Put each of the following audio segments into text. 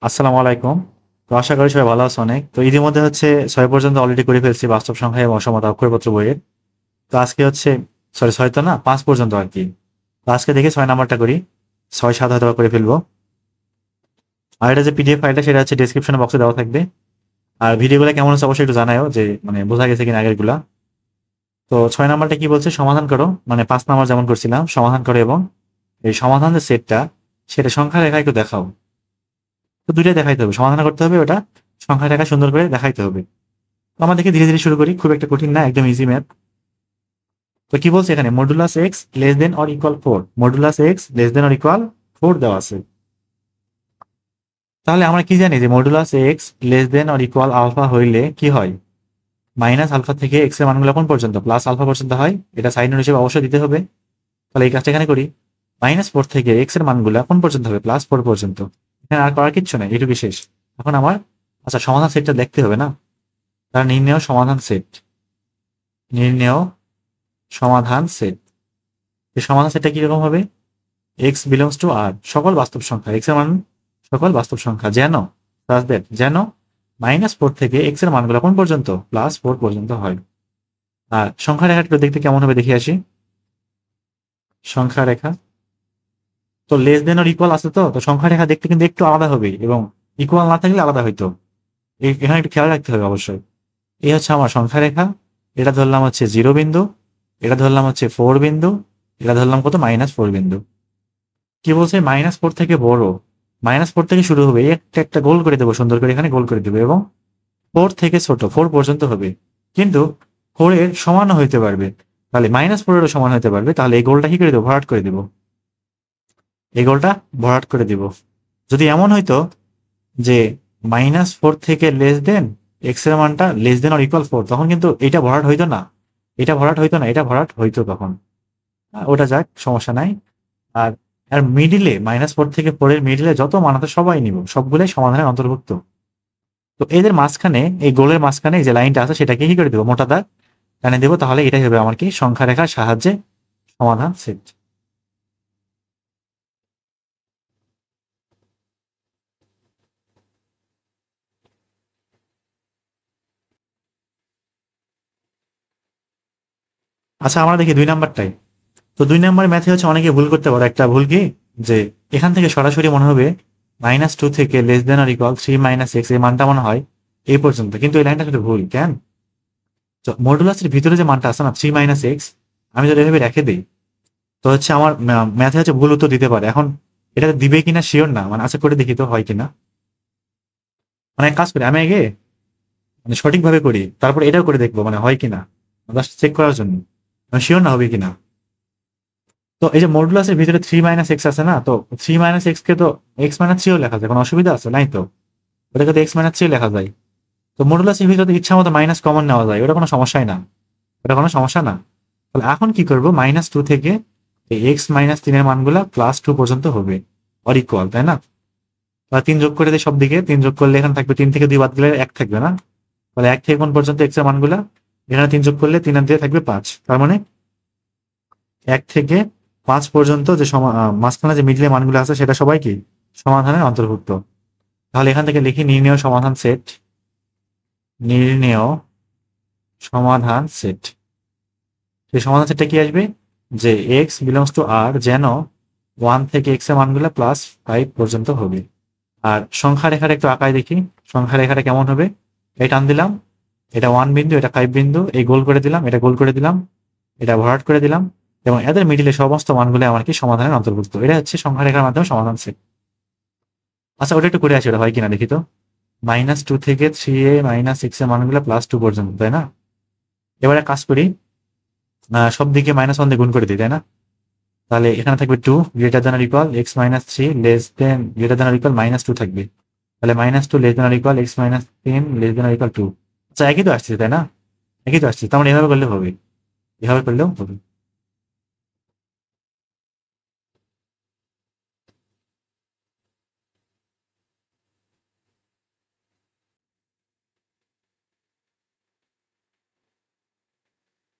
আসসালামু আলাইকুম। তো আশা করি সবাই ভালো আছে অনেক। তো ইতিমধ্যে ৬ পর্যন্ত অলরেডি করে ফেলছি বাস্তব সংখ্যা এবং অসমতা অক্ষরপত্র বইয়ের। তো আজকে সরি ৬ তো না ৫ পর্যন্ত আরকি। তো আজকে দেখি ৬ নাম্বারটা করি। ৬, ৭ হয়তোবা করে ফেলবো। আর এটা যে পিডিএফ ফাইলটা সেটা ডেসক্রিপশন বক্সে দেওয়া থাকবে। আর ভিডিওগুলো কেমন হচ্ছে অবশ্যই একটু জানাও যে মানে বোঝা গেছে কিনা আগেরগুলা। তো ৬ নাম্বারটা কি বলছে? সমাধান করো। মানে ৫ নাম্বার যেমন করছিলাম সমাধান করো এবং এই সমাধান যে সেটটা সেটা সংখ্যা রেখায় একটু দেখাও। তো ২ টাই দেখাইতে হবে। সমাধান করতে হবে ওটা সংখ্যা রেখা সুন্দর করে দেখাইতে হবে। তো আমরা দেখে ধীরে ধীরে শুরু করি, খুব একটা কঠিন না, একদম ইজি ম্যাথ। তো কি বলছে এখানে? Modulus x less than or equal 4, modulus x less than or equal 4 দেওয়া আছে। তাহলে আমরা কি জানি যে modulus x less than or equal alpha হইলে কি হয়? মাইনাস আলফা থেকে এক্স এর মানগুলো কোন পর্যন্ত? প্লাস আলফা পর্যন্ত হয়। এটা সাইন নোট হিসেবে অবশ্যই দিতে হবে। তাহলে এই কাজটা এখানে করি। -4 থেকে এক্স এর মানগুলো কোন পর্যন্ত হবে? +4 পর্যন্ত। এখানে আর করার কিচ্ছু নাই, এটুকু শেষ। এখন আমার আচ্ছা সমাধান সেটটা দেখতে হবে না? তার নির্ণেয় সমাধান সেট, নির্ণেয় সমাধান সেট। এই সমাধান সেটটা কিরকম হবে? এক্স বিলংস টু আর, সকল বাস্তব সংখ্যা, এক্স এর মান সকল বাস্তব সংখ্যা যেন যেন -4 থেকে এক্স এর মানগুলো কোন পর্যন্ত? +4 পর্যন্ত হয়। আর সংখ্যা রেখাটা দেখতে কেমন হবে দেখে আসি। সংখ্যা রেখা তো লেস দেন অর ইকুয়াল আছে, তো সংখ্যা রেখা দেখতে কিন্তু একটু আলাদা হবে এবং ইকুয়াল না থাকলে আলাদা হইতো। এখানে একটু খেয়াল রাখতে হবে অবশ্যই। এই হচ্ছে আমার সংখ্যা রেখা। এটা ধরলাম 0 বিন্দু, এটা ধরলাম 4 বিন্দু, এটা ধরলাম কত? -4 বিন্দু। কি বলছে? -4 থেকে বড়, -4 থেকে শুরু হবে, এই একটা একটা গোল করে দেবো, সুন্দর করে এখানে গোল করে দেবো এবং 4 থেকে ছোট 4 পর্যন্ত হবে, কিন্তু 4 এর সমানও হইতে পারবে। তাহলে -4 এরও সমান হইতে পারবে। তাহলে এই গোলটা কি করে দেবো? ভরাট করে দিব। এই গোলটা ভরাট করে দিব। যদি এমন হইতো যে -4 থেকে লেস দেন এক্স এর মানটা লেস দেন অর ইকুয়াল 4, তখন কিন্তু এটা ভরাট হইতো না, এটা ভরাট হইতো না, এটা ভরাট হইতো তখন। ওটা যাক, সমস্যা নাই। আর আর মিডিলে -4 থেকে 4 এর মিডিলে যত মান আছে সবাই নিব, সবগুলোই সমাধানের অন্তর্ভুক্ত। তো এদের মাঝখানে, এই গোলের মাঝখানে যে লাইনটা আছে সেটাকে কি করে দেবো? মোটা দাগ টানে দেবো। তাহলে এটাই হবে আমার কি? সংখ্যা রেখার সাহায্যে সমাধান সেট। আচ্ছা আমরা দেখি 2 নাম্বারটাই। তো 2 নাম্বার ম্যাথে অনেকে ভুল করতে পারে। একটা ভুল কি, যে এখান থেকে সরাসরি মনে হবে -2 থেকে less than or equal 3 - x, এই মানটা মনে হয় এই পর্যন্ত, কিন্তু এই লাইনটা আসলে ভুল। কেন? মডুলাসের ভিতরে যে মানটা আছে না 3 - x, আমি যদি এভাবে রেখে দিই তো আমার ম্যাথে ভুল উত্তর দিতে পারে। এখন এটা দিবে কিনা শিওর না, মানে আশা করে দেখি তো হয় কিনা। মানে এক কাজ করি, আমি আগে মানে সঠিকভাবে করি, তারপর এটাও করে দেখবো মানে হয় কিনা, জাস্ট চেক করার জন্য, আমি শিওর না হবে কিনা। তো এই যে মডুলাসের ভিতরে 3 - x আছে না, তো 3 - x কে তো x - 3ও লেখা যায়, কোনো অসুবিধা আছে নাই তো? ওটাকে তো x - 3 লেখা যায়। তো মডুলাসের ভিতরে ইচ্ছা মতো মাইনাস কমন নেওয়া যায়, ওটা কোনো সমস্যাই না, ওটা কোনো সমস্যা না। তাহলে এখন কি করবো? -2 থেকে এই x - 3 এর মানগুলা +2 পর্যন্ত হবে, অর ইকুয়াল, তাই না? বা 3 যোগ করে দিই সব দিকে, 3 যোগ করলে এখানে থাকবে 3 থেকে 2 বাদ গেলে 1 থাকবে না? তাহলে 1 থেকে কোন পর্যন্ত x এর মানগুলা? এখানে 3 যোগ করলে 3 আর 2 থাকবে 5, তার মানে 1 থেকে 5 পর্যন্ত যে মাঝখানে যে মিডলে মানগুলো আছে সেটা সবাই কি সমাধানের অন্তর্ভুক্ত। তাহলে এখান থেকে লিখি নির্ণেয় সমাধান সেট, নির্ণেয় সমাধান সেট। সেই সমাধান সেটটা কি আসবে? যে এক্স বিলংস টু আর যেন 1 থেকে এক্স এর মানগুলো +5 পর্যন্ত হবে। আর সংখ্যা রেখাটা একটু আঁকায় দেখি, সংখ্যা রেখাটা কেমন হবে। এই টান দিলাম, এটা 1 বিন্দু, এটা 5 বিন্দু, এই গোল করে দিলাম, এটা গোল করে দিলাম, এটা ভরাট করে দিলাম এবং এদের মিডিলে সমস্ত মানগুলো আমার কি সমাধানের অন্তর্ভুক্ত। এটা সংখ্যা রেখার মাধ্যমে সমাধান সেট। আচ্ছা ওটা একটু করে আসি, ওটা হয় কিনা দেখি তো। -2 থেকে 3a - x এর মানগুলো +2 পর্যন্ত, তাই না? এবারে কাজ করি, সব দিকে -1 দিয়ে গুণ করে দিই, তাই না? তাহলে এখানে থাকবে 2 greater than or equal x - 3 less then greater than or equal -2 থাকবে। তাহলে -2 less than or equal x - 3 less than or equal 2। আচ্ছা একই তো আসছে, তাই না? একই তো আসছে, তার মানে এভাবে করলে হবে, এভাবে করলেও হবে।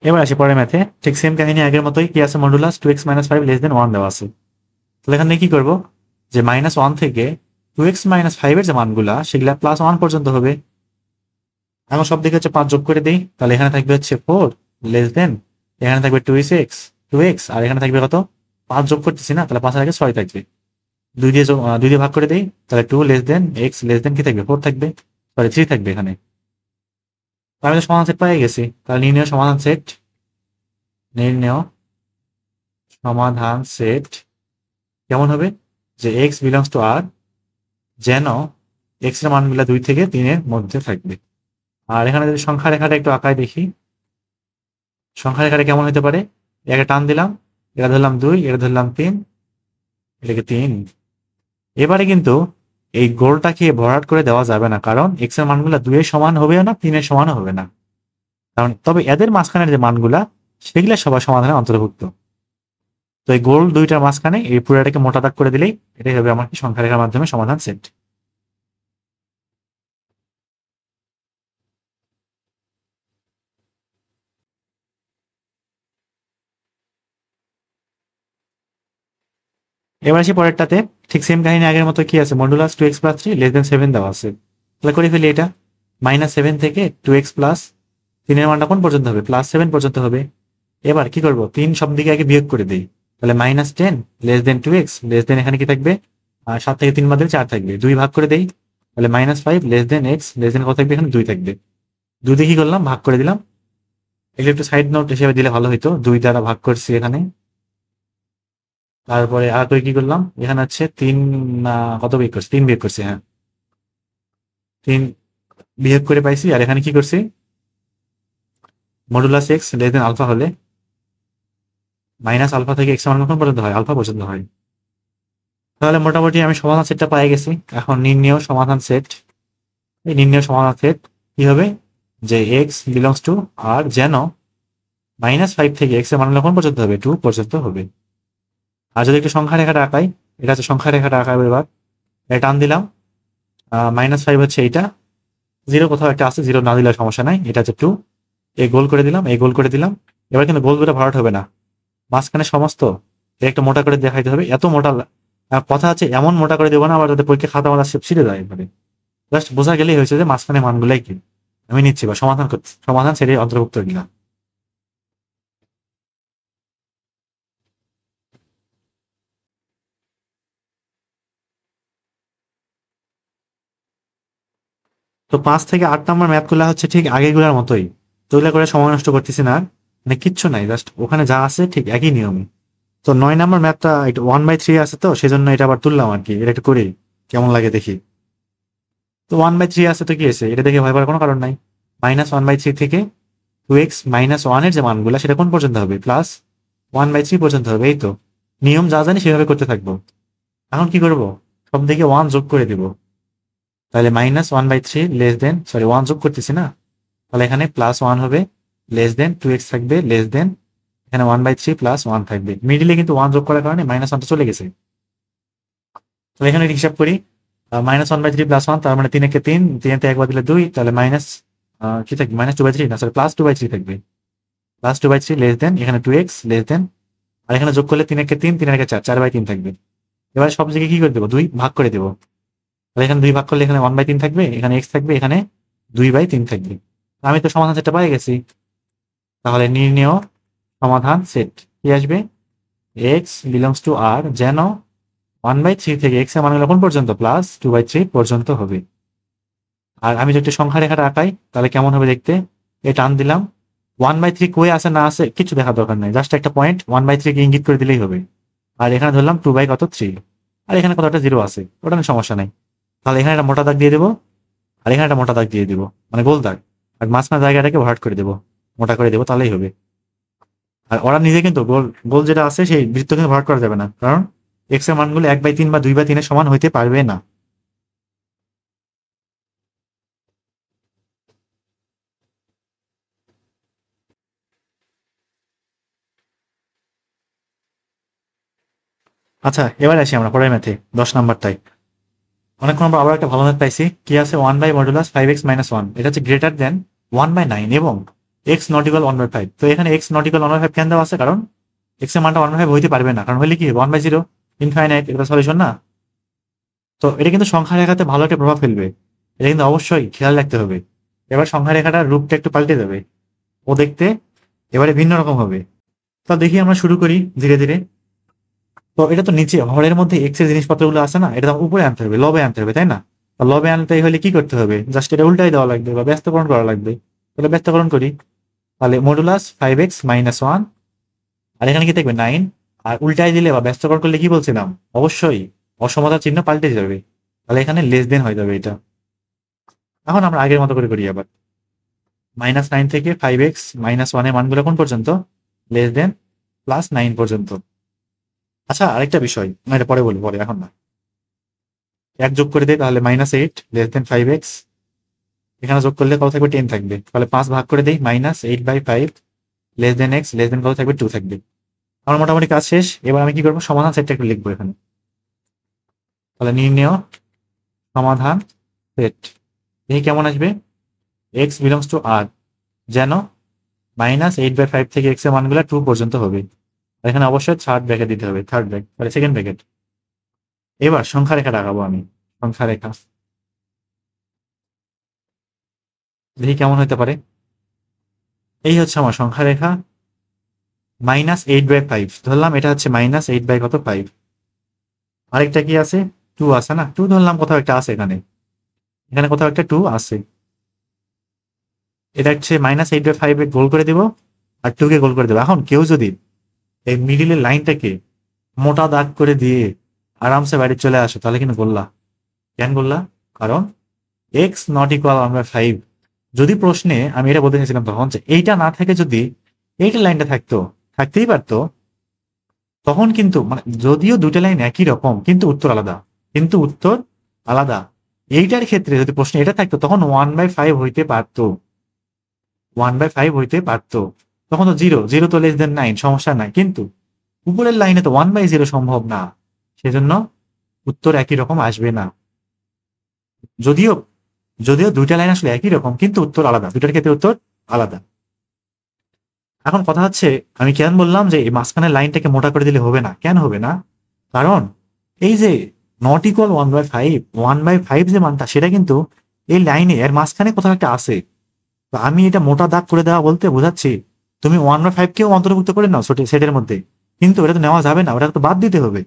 এবার আসি পরের ম্যাথে, ঠিক সেম কাহিনী আগের মতোই। কি আছে? মডুলাস 2x - 5 লেস দেন 1 দেওয়া আছে। তাহলে এখানে কি করবো? যে -1 থেকে 2x - 5 এর যে মানগুলা সেগুলা +1 পর্যন্ত হবে। এখন সব দিকে হচ্ছে 5 যোগ করে দিই, তাহলে এখানে থাকবে হচ্ছে 4 লেস দেন, এখানে থাকবে 2x আর এখানে থাকবে কত, 5 যোগ করতেছি না, তাহলে 5 এর আগে 6 থাকবে। 2 দিয়ে ভাগ করে দেই, তাহলে 2 লেস দেন x লেস দেন কি থাকবে, 4 থাকবে, সরি 3 থাকবে এখানে। আমি তো সমাধান সেট পেয়ে গেছি, তাহলে নির্ণয় সমাধান সেট, নির্ণয় সমাধান সেট কেমন হবে, যে x বিলংস টু r, যেন x এর মানগুলা 2 থেকে 3 এর মধ্যে থাকবে। আর এখানে যদি সংখ্যা রেখাটা একটু আঁকায় দেখি, সংখ্যা রেখাটা কেমন হতে পারে, একটা টান দিলাম, এটা ধরলাম 2, এটা ধরলাম 3, এটাকে 3। এবারে কিন্তু এই গোলটাকে ভরাট করে দেওয়া যাবে না, কারণ x এর মানগুলা 2 এর সমান হবে না, 3 এর সমানও হবে না। কারণ তবে এদের মাঝখানের যে মানগুলা সেগুলা সবার সমাধানে অন্তর্ভুক্ত। তো এই গোল দুইটার মাঝখানে এই পুরোটাকে মোটা দাগ করে দিলেই এটাই হবে আমার সংখ্যা রেখার মাধ্যমে সমাধান সেট। এবার আসি পরেরটাতে, ঠিক সেম কাহিনী আগের মতো কি আছে, মডুলাস 2x+3 লেস দেন 7 দেওয়া আছে, তাহলে করে ফেলি এটা। -7 থেকে 2x+3 এর মানটা কোন পর্যন্ত হবে, +7 পর্যন্ত হবে। এবার কি করব, 3 সব দিকে আগে বিয়োগ করে দেই, তাহলে -10 less than 2x less than, এখানে কি থাকবে, 7 থেকে 3 বাদ দিলে 4 থাকবে, 2 ভাগ করে দেই, তাহলে -5 লেস দেন x লেস দেন কত থাকবে, এখানে 2 থাকবে। 2 দিয়ে কি করলাম, ভাগ করে দিলাম। এগুলো একটু সাইড নোট হিসেবে দিলে ভালো হইতো, 2 দ্বারা ভাগ করছি এখানে। তারপরে আর কি করলাম, এখানে হচ্ছে 3, কত বিয়োগ করছি, 3 বিয়োগ করছি, হ্যাঁ 3 বিয়োগ করে পাইছি। আর এখানে কি করছি, modulus x less than alpha হলে মাইনাস আলফা থেকে x মান কখন পর্যন্ত হয়, আলফা পর্যন্ত হয়। তাহলে মোটামুটি আমি সমাধান সেটটা পেয়ে গেছি। এখন নির্ণেয় সমাধান সেট, এই নির্ণেয় সমাধান সেট কি হবে, যে x বিলংস টু r, যেন -5 থেকে x এর মান কখন পর্যন্ত হবে, 2 পর্যন্ত হবে। আর যদি একটু সংখ্যা রেখাটা আঁকাই, এটা হচ্ছে সংখ্যা রেখাটা আঁকাবো এবার, এটা টান দিলাম, -5 হচ্ছে এইটা, 0 কোথাও একটা আছে, 0 না দিলে সমস্যা নাই, এটা হচ্ছে 2, এই গোল করে দিলাম, এই গোল করে দিলাম। এবার কিন্তু গোল দুটো ভরাট হবে না, মাঝখানে সমস্ত এর একটা মোটা করে দেখাইতে হবে, এত মোটা কথা আছে, এমন মোটা করে দেবো না আবার যাতে পরীক্ষা খাতা মাথা ছিঁড়ে যায় এবারে। জাস্ট বোঝা গেলেই হয়েছে যে মাঝখানে মানগুলাই কি আমি নিচ্ছি বা সমাধান করছি, সমাধান সেটাই অন্তর্ভুক্ত কিনা। তো 5 থেকে 8 নম্বর ম্যাথ গুলা হচ্ছে ঠিক আগেগুলোর মতোই, তো ওইগুলা করে সময় নষ্ট করতেছি না আর, মানে কিচ্ছু নাই, জাস্ট ওখানে যা আছে ঠিক একই নিয়মে। তো 9 নম্বর ম্যাথটা একটু 1/3 আছে, তো সেজন্য এটা আবার তুললাম আর কি, এটা একটু করি কেমন লাগে দেখি। তো 1/3 আছে, তো কি আছে, এটা দেখে ভয় পাওয়ার কোনো কারণ নাই। -1/3 থেকে 2x - 1 এর যে মানগুলা সেটা কোন পর্যন্ত হবে, +1/3 পর্যন্ত হবে। এই তো নিয়ম যা জানি সেভাবে করতে থাকবো। এখন কি করব, সব দিকে 1 যোগ করে দিব, তাহলে -1/3 লেস দেন, সরি 1 যোগ করতেছি না, তাহলে এখানে +1 হবে, লেস দেন 2x থাকবে, লেস দেন এখানে 1/3 +1 থাকবে, মিডিলে কিন্তু 1 যোগ করার কারণে -1টা চলে গেছে। তাহলে এখানে হিসাব করি, -1/3 +1, তার মানে 3 একে 3, 3 তে একবার দিলে 2, তাহলে মাইনাস কি থাকবে, -2/3 না সরি +2/3 থাকবে, +2/3 লেস দেন এখানে 2x লেস দেন, আর এখানে যোগ করলে 3 একে 3, 3 একে 4, 4/3 থাকবে। এবার সব জায়গায় কি করে দেবো, 2 ভাগ করে দেবো, তাহলে এখানে 2 ভাগ করলে এখানে 1/3 থাকবে, এখানে x থাকবে, এখানে 2/3 থাকবে। আমি তো সমাধান সেটটা পেয়ে গেছি। তাহলে নির্ণেয় সমাধান সেট কি আসবে, x বিলংস টু r, যেন 1/3 থেকে x এর মান কোন পর্যন্ত, +2/3 পর্যন্ত হবে। আর আমি যদি সংখ্যা রেখাটা আঁকাই তাহলে কেমন হবে দেখতে, এই টান দিলাম, 1/3 কই আছে না আছে কিছু দেখার দরকার নাই, জাস্ট একটা পয়েন্ট 1/3 কে ইঙ্গিত করে দিলেই হবে। আর এখানে ধরলাম 2/3, আর এখানে কত একটা 0 আছে, ওটা নিয়ে সমস্যা নাই। তাহলে এখানে একটা মোটা দাগ দিয়ে দেবো, আর এখানে একটা মোটা দাগ দিয়ে দিব, মানে গোল দাগ, আর মাঝখানে জায়গাটাকে ভরাট করে দেবো, মোটা করে দেবো, তাহলেই হবে। আর ওরা নিজে কিন্তু গোল গোল যেটা আছে সেই বৃত্ত কিন্তু ভরাট করা যাবে না, কারণ x এর মানগুলো 1/3 বা 2/3 এর সমান হইতে পারবে না। আচ্ছা এবার আসি আমরা পরের ম্যাথে 10 নাম্বারটাই। অনেকক্ষণ আমরা আবার একটা ভালো ম্যাথ পাইছি, কি আছে 1/5x - 1, এটা হচ্ছে গ্রেটার দেন 1/9 এবং x নট ইকুয়াল 1/5। তো এখানে x নট ইকুয়াল 1/5 কেন দেওয়া আছে, কারণ x এর মানটা 1/5 হইতে পারবে না, কারণ হইলে কি 1/0 ইনফাইনাইট, এটা সলিউশন না। তো এটা কিন্তু সংখ্যা রেখাতে ভালো একটা প্রভাব ফেলবে, এটা কিন্তু অবশ্যই খেয়াল রাখতে হবে। এবার সংখ্যা রেখাটার রূপটা একটু পাল্টে যাবে, ও দেখতে এবারে ভিন্ন রকম হবে। তো দেখি আমরা শুরু করি ধীরে ধীরে। তো এটা তো নিচে হরের মধ্যে এক্স এর জিনিসপত্রগুলো আছে না, এটা তো উপরে আনতে হবে, লবে আনতে হবে, তাই না? তো লবে আনতে হলে কি করতে হবে, জাস্ট এটা উল্টাই দেওয়া লাগবে বা ব্যস্তকরণ করা লাগবে। তাহলে ব্যস্তকরণ করি, তাহলে মডুলাস 5x-1, আর এখানে কি থাকবে 9। আর উল্টাই দিলে বা ব্যস্তকরণ করলে কি বলছিলাম, অবশ্যই অসমতার চিহ্ন পাল্টে যাবে, তাহলে এখানে লেস দেন হয়ে যাবে এটা। এখন আমরা আগের মতো করে করি আবার, -9 থেকে 5x-1 এর মানগুলো কোন পর্যন্ত, লেস দেন +9 পর্যন্ত। আচ্ছা আরেকটা বিষয়, না এটা পরে বলি, পরে, এখন না। এক যোগ করে দেয় তাহলে -8 লেস দেন 5x, এখানে যোগ করলে কত থাকবে, 10 থাকবে। তাহলে 5 ভাগ করে দেই, -8/5 লেস দেন x, লেস দেন কত থাকবে, 2 থাকবে। আমার মোটামুটি কাজ শেষ। এবার আমি কি করবো, সমাধান সেটটা একটু লিখবো এখানে। তাহলে নির্ণেয় সমাধান সেট, দেখি কেমন আসবে। x বিলংস টু r, যেন -8/5 থেকে x এর মানগুলো 2 পর্যন্ত হবে। আর এখানে অবশ্যই থার্ড ব্র্যাকেট দিতে হবে, থার্ড ব্র্যাকেট, তাহলে সেকেন্ড ব্র্যাকেট। এবার সংখ্যা রেখা রাখাবো আমি, সংখ্যা রেখা দেখি কেমন হতে পারে। এই হচ্ছে আমার সংখ্যা রেখা, -8/5 ধরলাম, এটা হচ্ছে -8/5। আরেকটা কি আছে, 2 আছে না, 2 ধরলাম, কোথাও একটা আছে এখানে, এখানে কোথাও একটা 2 আছে। এটা হচ্ছে -8/5 এ গোল করে দিব, আর 2 কে গোল করে দেবো। এখন কেউ যদি এই মিডিলের লাইনটাকে মোটা দাগ করে দিয়ে আরামসে বাইরে চলে আসে, তাহলে কিন্তু গোল্লা। কেন গোল্লা, কারণ x ≠ 1/5। যদি প্রশ্নে আমি এটা বলতে চাইছিলাম তখন যে এইটা না থাকে, যদি এইটা লাইনটা থাকতো, থাকতেই পারতো, তখন কিন্তু মানে যদিও দুইটা লাইন একই রকম কিন্তু উত্তর আলাদা, কিন্তু উত্তর আলাদা। এইটার ক্ষেত্রে যদি প্রশ্ন এটা থাকতো, তখন 1/5 হইতে পারতো, 1/5 হইতে পারতো। তখন তো 0, 0 তো লেস দেন 9, সমস্যা নাই। কিন্তু উপরের লাইনে তো 1/0 সম্ভব না, সেজন্য উত্তর একই রকম আসবে না। যদিও যদিও দুইটা লাইন আসলে একই রকম কিন্তু উত্তর আলাদা, দুইটার ক্ষেত্রে উত্তর আলাদা। এখন কথা হচ্ছে, আমি কেন বললাম যে এই মাঝখানের লাইনটাকে মোটা করে দিলে হবে না, কেন হবে না, কারণ এই যে ≠ 1/5, 1/5 যে মানটা, সেটা কিন্তু এই লাইনে এর মাঝখানে কোথাও একটা আছে। তো আমি এটা মোটা দাগ করে দেওয়া বলতে বোঝাচ্ছি, তুমি 1/5 কেও অন্তর্ভুক্ত করে নাও সেটের মধ্যে, কিন্তু এটা তো নেওয়া যাবে না, ওটা তো বাদ দিতে হবে।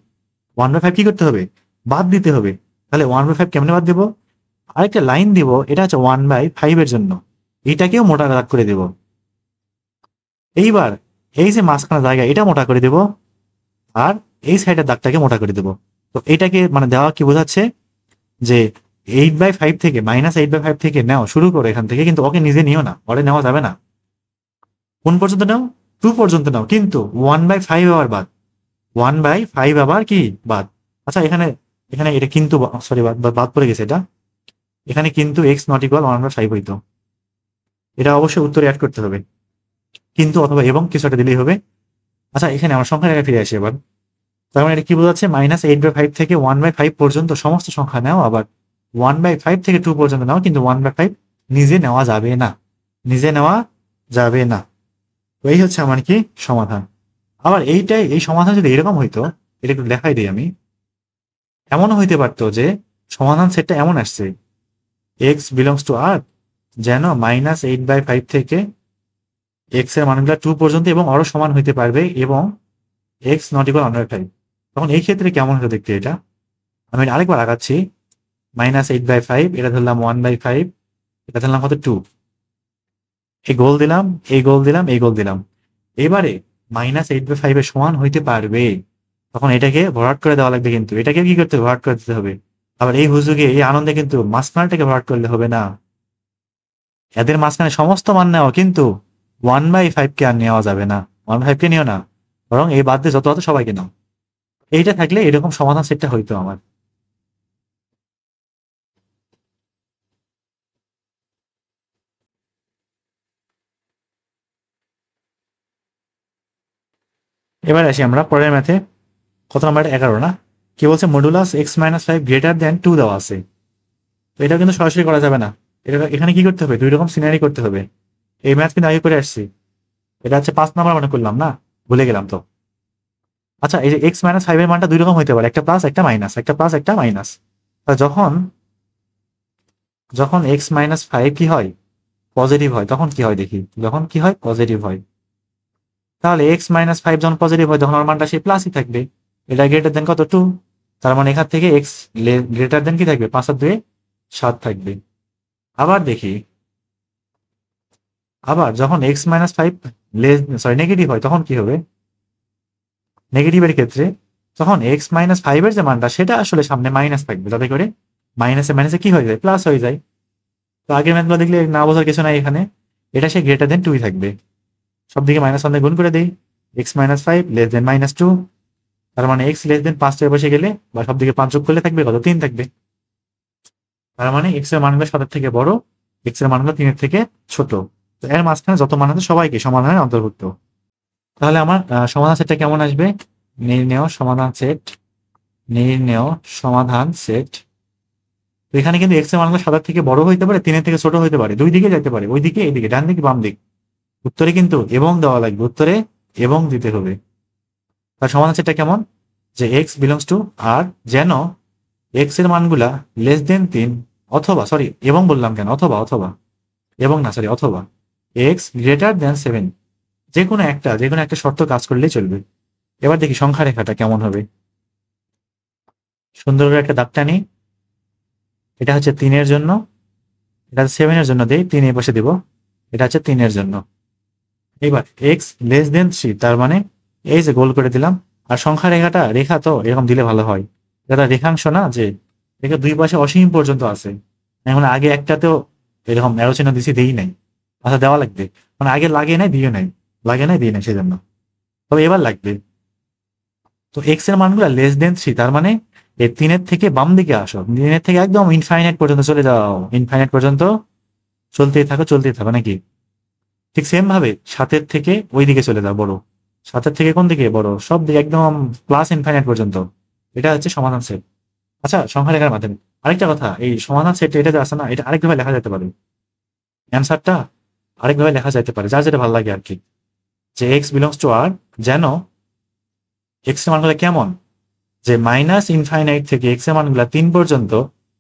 1/5 কি করতে হবে, বাদ দিতে হবে। তাহলে 1/5 কেমনে বাদ দেবো, আরেকটা লাইন দিব, এটা হচ্ছে 1/5 এর জন্য, এটাকেও মোটা দাগ করে দেব। এইবার এই যে মাঝখানে জায়গা, এটা মোটা করে দেব, আর এই সাইডের দাগটাকে মোটা করে দেব। তো এটাকে মানে দেওয়া কি বোঝাচ্ছে, যে 8/5 থেকে -8/5 থেকে নেও শুরু করে এখান থেকে, কিন্তু ওকে নিজে নিও না, ওরে নেওয়া যাবে না। কোন পর্যন্ত নাও, 2 পর্যন্ত নাও, কিন্তু 1/5 আবার বাদ, 1/5 আবার কি বাদ। আচ্ছা এখানে, এখানে এটা কিন্তু, সরি, বাদ বাদ পড়ে গেছে এটা, এখানে কিন্তু x ≠ 1/5 হইতো, এটা অবশ্যই উত্তরে অ্যাড করতে হবে, কিন্তু অথবা এবং কিছু একটা দিলেই হবে। আচ্ছা এখানে আমার সংখ্যা রেখা ফিরে আসি এবার। তার মানে এটা কি বোঝাচ্ছে, -8/5 থেকে 1/5 পর্যন্ত সমস্ত সংখ্যা নাও, আবার 1/5 থেকে 2 পর্যন্ত নাও, কিন্তু 1/5 নিজে নেওয়া যাবে না, নিজে নেওয়া যাবে না। তো এই হচ্ছে আমার কি সমাধান। আবার এইটাই, এই সমাধান যদি এরকম হইতো, এটা একটু দেখাই দিই আমি। এমনও হইতে পারতো যে সমাধান সেটটা এমন আসছে, x বিলংস টু r, যেন -8/5 থেকে x এর মানগুলা 2 পর্যন্ত এবং আরো সমান হইতে পারবে, এবং x ≠ 1/5। তখন এই ক্ষেত্রে কেমন হতো দেখতে এটা, আমি আরেকবার আগাচ্ছি। -8/5, এটা ধরলাম 1/5, এটা ধরলাম কত, 2। এই গোল দিলাম, এই গোল দিলাম, এই গোল দিলাম। এবারে -8/5 এর সমান হইতে পারবে, তখন এটাকে ভরাট করে দেওয়া লাগবে, কিন্তু এটাকে কি করতে হবে, ভরাট করে দিতে হবে। আবার এই হুজুগে, এই আনন্দে কিন্তু মাঝখানটাকে ভরাট করলে হবে না, এদের মাঝখানে সমস্ত মান নেওয়া, কিন্তু 1/5 কে আর নেওয়া যাবে না, 1/5 কে নিও না, বরং এই বাদ দিয়ে যত আছে সবাইকে নাও। এইটা থাকলে এরকম সমাধান সেটটা হইতো আমার। এবার আসি আমরা পরের ম্যাথে, কত নাম্বার, 11 না? কি বলছে, মডুলাস x-5 গ্রেটার দেন 2 দেওয়া আছে। তো এটা কিন্তু সরাসরি করা যাবে না, এটা এখানে কি করতে হবে, দুই রকম সিনারি করতে হবে। এই ম্যাথ কিন্তু আগে করে আসছি, এটা হচ্ছে 5 নাম্বার মনে করলাম না, ভুলে গেলাম তো। আচ্ছা এই যে x-5 এর মানটা দুই রকম হইতে পারে, একটা প্লাস একটা মাইনাস, একটা প্লাস একটা মাইনাস। যখন যখন এক্স মাইনাস ফাইভ কি হয়, পজিটিভ হয়, তখন কি হয় দেখি, যখন কি হয় পজিটিভ হয়, তাহলে এক্স মাইনাস ফাইভ যখন পজিটিভ হয় তখন আমার মানটা সেই প্লাসই থাকবে। এটা গ্রেটার দেন কত, টু। তার মানে এখান থেকে এক্স গ্রেটার দেন কি থাকবে, 5 আর 2 7 থাকবে। আবার দেখি, আবার যখন এক্স মাইনাস ফাইভ নেগেটিভ হয় তখন কি হবে, নেগেটিভের ক্ষেত্রে তখন এক্স মাইনাস ফাইভের যে মানটা সেটা আসলে সামনে মাইনাস থাকবে, যাতে করে মাইনাসে মাইনাসে কি হয়ে যায়, প্লাস হয়ে যায়। তো আগের ম্যাথগুলো দেখলে না বোঝার কিছু নাই, এখানে এটা সে গ্রেটার দেন টুই থাকবে। সব দিকে মাইনাস ওয়ান দিয়ে গুণ করে দেই, x minus five less than minus two, তার মানে এক্স লেস দেন 5 বসে গেলে বা সব দিকে 5 যোগ করলে থাকবে কত, 3 থাকবে। তার মানে এক্স এর মানগুলো 7 থেকে বড়, এক্স এর মানগুলো 3 থেকে ছোট। তো এর মাঝখানে যত মান আছে সবাইকে সমাধানের অন্তর্ভুক্ত। তাহলে আমার সমাধান সেটটা কেমন আসবে, নির্ণেয় সমাধান সেট, নির্ণেয় সমাধান সেট। তো এখানে কিন্তু এক্স এর মানগুলো 7 থেকে বড় হইতে পারে, 3 থেকে ছোট হইতে পারে, দুই দিকে যেতে পারে, ওই দিকে এইদিকে, ডান দিকে বাম দিক। উত্তরে কিন্তু এবং দেওয়া লাগবে, উত্তরে এবং দিতে হবে। তার সমাধান সেটটা কেমন, যে এক্স বিলংস টু আর, যেন এক্স এর মানগুলা লেস দেন 3, অথবা সরি এবং বললাম কেন, অথবা অথবা এবং না সরি অথবা এক্স গ্রেটার দেন 7, যে কোনো একটা শর্ত কাজ করলেই চলবে। এবার দেখি সংখ্যা রেখাটা কেমন হবে। সুন্দর করে একটা দাগ টানি, এটা হচ্ছে 3-এর জন্য, এটা 7-এর জন্য দেই, 3 এই পাশে দিব, এটা হচ্ছে 3-এর জন্য। এবার এক্স লেস দেন 3, তার মানে এই যে গোল করে দিলাম। আর সংখ্যা রেখাটা, রেখা তো এরকম দিলে ভালো হয়, এটা রেখাংশ না যে রেখা দুই পাশে অসীম পর্যন্ত আছে। এখন আগে একটাতেও এরকম অ্যারো চিহ্ন দিছি, দেই নাই, আচ্ছা দেওয়া লাগবে, মানে আগে লাগে নাই দিও নাই, লাগে নাই দিই নাই সেজন্য, তবে এবার লাগবে। তো এক্স এর মানগুলো লেস দেন 3, তার মানে এই 3-এর থেকে বাম দিকে আসো, 3-এর থেকে একদম ইনফাইনাইট পর্যন্ত চলে যাও, ইনফাইনাইট পর্যন্ত চলতেই থাকো নাকি। ঠিক সেম ভাবে 7-এর থেকে ওই দিকে চলে যাও, বড় 7-এর থেকে কোন দিকে বড়, সব দিকে একদম প্লাস ইনফাইনাইট পর্যন্ত। এটা হচ্ছে সমাধান সেট। আচ্ছা সংখ্যা রেখার মাধ্যমে আরেকটা কথা, এই সমাধান সেট এটা যে আছে না, এটা আরেকভাবে লেখা যেতে পারে, অ্যান্সারটা আরেকভাবে লেখা যেতে পারে, যার যেটা ভালো লাগে আর কি। যে এক্স বিলংস টু আর, যেন এক্স এর মানগুলো কেমন, যে মাইনাস ইনফাইনাইট থেকে এক্স এর মানগুলো 3 পর্যন্ত,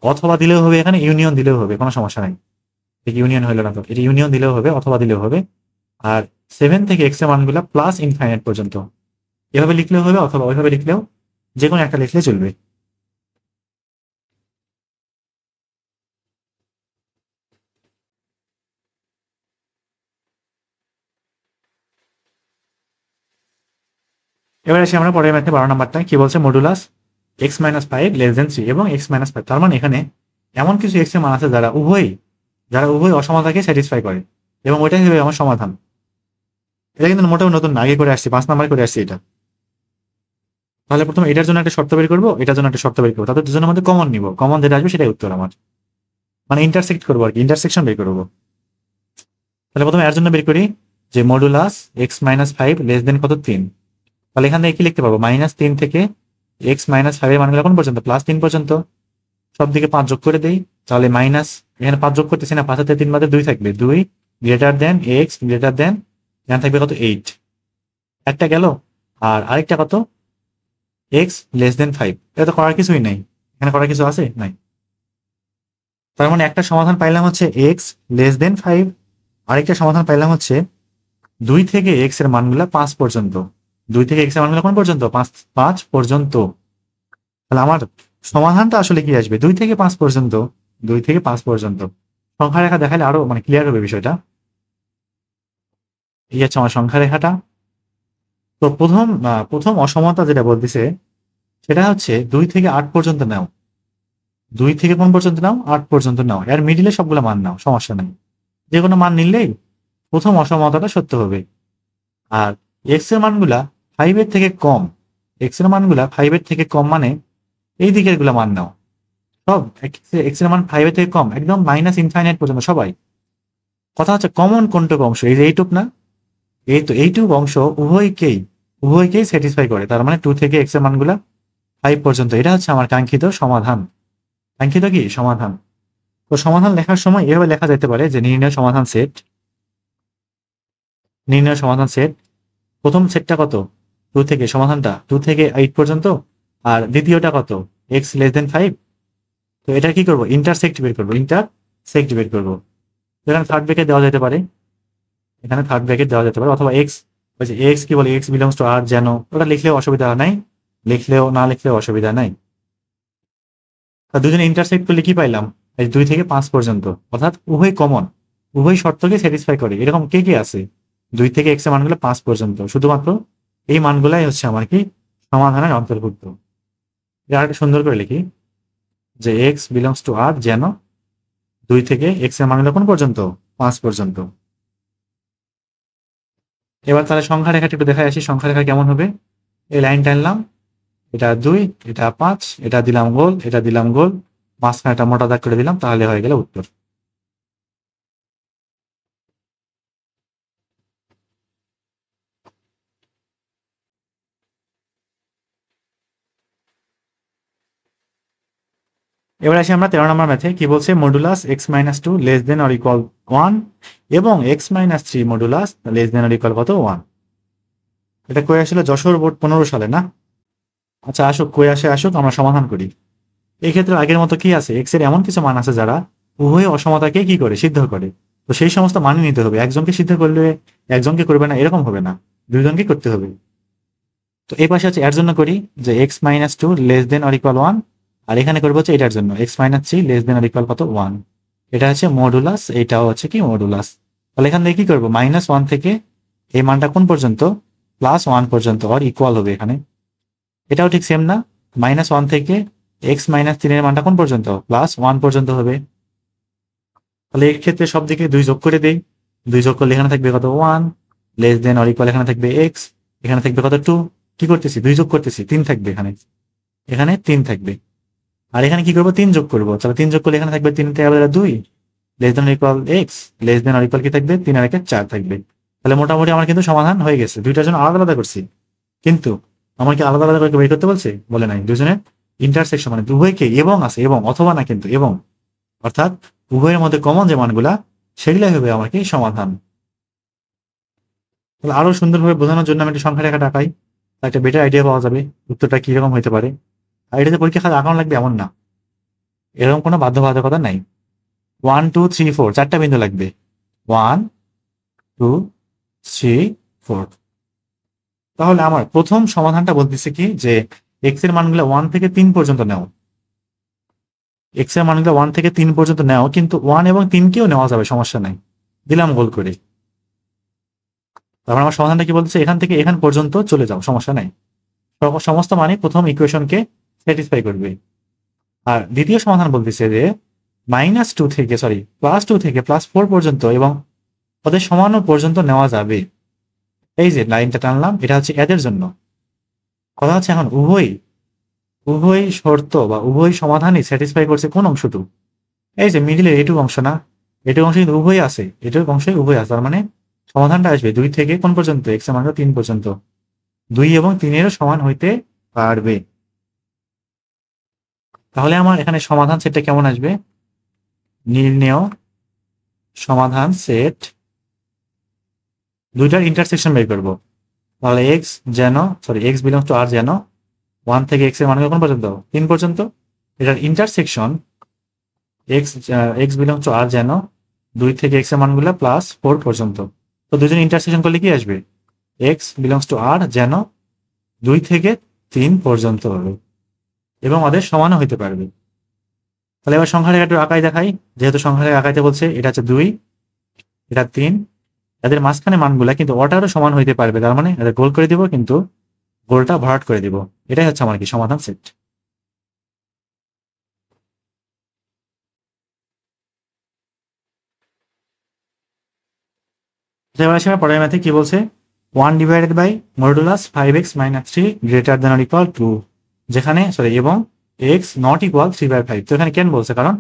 অথবা দিলেও হবে, এখানে ইউনিয়ন দিলেও হবে, কোনো সমস্যা নাই। ইউনিয়ন হইলো না তো, এটা ইউনিয়ন দিলেও হবে অথবা দিলেও হবে। আর 7 থেকে এক্স এর মানগুলো প্লাস ইনফাইনাইট পর্যন্ত, এভাবে লিখলেও হবে অথবা ওইভাবে লিখলেও, যে কোনো একটা লিখলে চলবে। এবার আসি আমরা পরের ম্যাথে 12 নাম্বারটা কি বলছে, modulus x minus five less দেন 3 এবং এক্স মাইনাস ফাইভ। তার মানে এখানে এমন কিছু এক্স এর মান আছে যারা উভয় অসমতাকে স্যাটিসফাই করে, এবং ওইটাই হবে আমার সমাধান। এটা কিন্তু মোটামুটি নতুন না, আগে করে আসছি, 5 নাম্বার করে আসছি এটা। তাহলে প্রথমে এটার জন্য একটা শর্ত বের করবো, এটার জন্য একটা শর্ত বের করবো, তাদের দুজনের মধ্যে কমন নিব, কমন যেটা আসবে সেটাই উত্তর আমার, মানে ইন্টারসেক্ট করবো আর কি, ইন্টারসেকশন বের করবো। তাহলে প্রথমে এর জন্য বের করি, যে modulus x minus five less দেন কত, 3। তাহলে এখান থেকে কি লিখতে পারবো, -3 থেকে এক্স মাইনাস ফাইভ এর মানগুলো কোন পর্যন্ত, +3 পর্যন্ত। সব দিকে 5 যোগ করে দেই, তাহলে মাইনাস, এখানে 5 যোগ করতেছি না, 5 হাতে 3 বাদে 2 থাকবে, 2 greater than x greater than, এখানে থাকবে কত, 8, একটা গেল। আর আরেকটা কত, এক্স লেস দেন 5, এটা তো করার কিছুই নাই, এখানে করার কিছু আছে নাই। তার মানে একটা সমাধান পাইলাম হচ্ছে এক্স লেস দেন 5, আরেকটা সমাধান পাইলাম হচ্ছে 2 থেকে এক্স এর মানগুলা 5 পর্যন্ত, 2 থেকে এক্স এর মানগুলা কোন পর্যন্ত, 5 পর্যন্ত। তাহলে আমার সমাধানটা আসলে কি আসবে, 2 থেকে 5 পর্যন্ত, 2 থেকে 5 পর্যন্ত। সংখ্যা রেখা দেখালে আরো মানে ক্লিয়ার হবে বিষয়টা। এই হচ্ছে আমার সংখ্যা রেখাটা। তো প্রথম অসমতা যেটা বলতেছে, সেটা হচ্ছে 2 থেকে 8 পর্যন্ত নাও, 2 থেকে কোন পর্যন্ত নাও, 8 পর্যন্ত নাও, এর মিডিলে সবগুলো মান নাও, সমস্যা নাই, যে কোনো মান নিলেই প্রথম অসমতাটা সত্য হবে। আর এক্স এর মানগুলা 5 এর থেকে কম, এক্স এর মানগুলা 5 এর থেকে কম মানে এই দিকের গুলা মান নাও, সব এক্স এর মান 5 এর থেকে কম, একদম মাইনাস ইনফাইনাইট পর্যন্ত সবাই। কথা হচ্ছে কমন কোনটুকু অংশ, এই যে এইটুক না, এই তো এইটুক অংশ উভয়কেই স্যাটিসফাই করে, তার মানে 2 থেকে এক্স এর মানগুলা 5 পর্যন্ত। এটা হচ্ছে আমার কাঙ্ক্ষিত সমাধান, কাঙ্ক্ষিত কি সমাধান। তো সমাধান লেখার সময় এভাবে লেখা যেতে পারে, যে নির্ণয় সমাধান সেট, নির্ণয় সমাধান সেট, প্রথম সেটটা কত, 2 থেকে, সমাধানটা 2 থেকে 8 পর্যন্ত, আর দ্বিতীয়টা কত, এক্স লেস দেন 5, তো এটা কি করবো, ইন্টারসেক্ট বের করবো, ইন্টারসেক্ট বের করবো। এখানে থার্ড ব্র্যাকেট দেওয়া যেতে পারে, এখানে থার্ড ব্র্যাকেট দেওয়া যেতে পারে, অথবা এক্স, ওই যে এক্স কি বলে, এক্স বিলংস টু আর যেন, ওটা লিখলেও অসুবিধা নাই, লিখলেও না লিখলেও অসুবিধা নাই। তা দুজনে ইন্টারসেক্ট করলে কি পাইলাম, এই 2 থেকে 5 পর্যন্ত, অর্থাৎ উভয় কমন, উভয় শর্তকে স্যাটিসফাই করে। এরকম কে কে আছে, 2 থেকে এক্স এর মানগুলো 5 পর্যন্ত, শুধুমাত্র এই মানগুলাই হচ্ছে আমার কি সমাধানের অন্তর্ভুক্ত। আর সুন্দর করে লিখি যে এক্স বিলংস টু আর যেন 2 থেকে এক্স এর মানগুলো কোন পর্যন্ত, 5 পর্যন্ত। এবার তাহলে সংখ্যা রেখাটি একটু দেখায় আসি, সংখ্যা রেখা কেমন হবে। এই লাইন টানলাম, এটা 2, এটা 5, এটা দিলাম গোল, এটা দিলাম গোল, মাঝখানে একটা মোটা দাগ করে দিলাম, তাহলে হয়ে গেল উত্তর। এবার আসি আমরা 13 নম্বর ম্যাথে, কি বলছে, modulus x minus two less than or equal 1 এবং x minus 3 modulus less than or equal কত 1। এটা কই আসলে যশোর বোর্ড 15 সালে না। আচ্ছা আসুক, কই আসে আসুক, আমরা সমাধান করি। এই ক্ষেত্রে আগের মতো কি আছে, এক্স এর এমন কিছু মান আছে যারা উভয় অসমতাকে কি করে, সিদ্ধ করে। তো সেই সমস্ত মানই নিতে হবে, একজনকে সিদ্ধ করলে একজনকে করবে না এরকম হবে না, দুইজনকে করতে হবে। তো এই পাশে হচ্ছে এর জন্য করি যে x minus two less than or equal 1, আর এখানে করবো হচ্ছে এটার জন্য x minus 3 less than or equal কত 1। এটা হচ্ছে মডুলাস, এটাও হচ্ছে কি মডুলাস। তাহলে এখান থেকে কি করবো, -1 থেকে এই মানটা কোন পর্যন্ত, +1 পর্যন্ত, অর ইকুয়াল হবে এখানে। এটাও ঠিক সেম না, -1 থেকে এক্স মাইনাস 3 এর মানটা কোন পর্যন্ত, +1 পর্যন্ত হবে। তাহলে এই ক্ষেত্রে সব দিকে 2 যোগ করে দেই, 2 যোগ করলে এখানে থাকবে কত 1, লেস দেন অর ইকুয়াল এখানে থাকবে এক্স, এখানে থাকবে কত 2, কি করতেছি 2 যোগ করতেছি, 3 থাকবে এখানে, এখানে 3 থাকবে। আর এখানে কি করবো, 3 যোগ করবো, তাহলে 3 যোগ করলে এখানে থাকবে 3 থেকে 2, less than equal x, less than or equal কি থাকবে 3 আর 1 4 থাকবে। তাহলে মোটামুটি আমার কিন্তু সমাধান হয়ে গেছে, দুইটার জন্য আলাদা আলাদা করছি, কিন্তু আমার কি আলাদা আলাদা করে বের করতে বলছে, বলে নাই। দুজনের ইন্টারসেকশন মানে উভয়কে এবং আছে, এবং অথবা না কিন্তু এবং, অর্থাৎ উভয়ের মধ্যে কমন যে মানগুলা সেগুলাই হবে আমার কি সমাধান। তাহলে আরো সুন্দরভাবে বোঝানোর জন্য আমি একটা সংখ্যা রেখাটা আঁকাই, একটা বেটার আইডিয়া পাওয়া যাবে উত্তরটা কিরকম হতে পারে। আর এটাতে পরীক্ষা খাতে আঁকানো লাগবে এমন না, এরকম কোনো বাধ্যবাধকতা নাই। 1 2 3 4 চারটা বিন্দু লাগবে, 1 2 3 4। তাহলে আমার প্রথম সমাধানটা বলতেছে কি যে এক্স এর মানগুলো 1 থেকে 3 পর্যন্ত নাও, এক্স এর মানগুলো 1 থেকে 3 পর্যন্ত নাও, কিন্তু 1 এবং 3 কেও নেওয়া যাবে, সমস্যা নাই, দিলাম গোল করে। তারপর আমার সমাধানটা কি বলতেছে, এখান থেকে এখান পর্যন্ত চলে যাও, সমস্যা নাই, সমস্ত মানে প্রথম ইকুয়েশনকে স্যাটিসফাই করবে। আর দ্বিতীয় সমাধান বলতেছে যে -2 থেকে +2 থেকে +4 পর্যন্ত এবং ওদের সমানো পর্যন্ত নেওয়া যাবে। এই যে লাইনটা টানলাম, এটা হচ্ছে এদের জন্য। কথা হচ্ছে এখন উভয় উভয় শর্ত বা উভয় সমাধানই স্যাটিসফাই করছে কোন অংশটু, এই যে মিডিলের এটুকু অংশ না, এটুকু অংশ কিন্তু উভয় আছে, এটুকু অংশে উভয় আছে, তার মানে সমাধানটা আসবে 2 থেকে কোন পর্যন্ত, এক্স এর মান 3 পর্যন্ত, 2 এবং 3 এরও সমান হইতে পারবে। তাহলে আমার এখানে সমাধান সেটটা কেমন আসবে, নির্ণেয় সমাধান সেট, দুইটার ইন্টারসেকশন বের করবো। তাহলে এক্স বিলংস টু আর যেন 1 থেকে এক্স এর মান কোন পর্যন্ত, 3 পর্যন্ত, এটার ইন্টারসেকশন এক্স বিলংস টু আর যেন 2 থেকে এক্স এর মানগুলো +4 পর্যন্ত। তো দুজন ইন্টারসেকশন করলে কি আসবে, এক্স বিলংস টু আর যেন 2 থেকে 3 পর্যন্ত হবে এবং ওদের সমানও হইতে পারবে। তাহলে এবার সংখ্যা রেখা একটু আঁকাই দেখাই, যেহেতু সংখ্যা রেখা আঁকাইতে বলছে, এটা হচ্ছে 2, এটা 3, এদের মাঝখানে মানগুলা কিন্তু ওটারও সমান হইতে পারবে, তার মানে এদের গোল করে দিব, কিন্তু গোলটা ভরাট করে দিব। এটাই হচ্ছে আমার কি সমাধান সেট। এবার আসি পরের ম্যাথে, কি বলছে, 1 divided by modulus 5x - 3 greater than or equal 2, যেখানে এবং এক্স নট ইকুয়াল 3/5। তো এখানে কেন বলছে, কারণ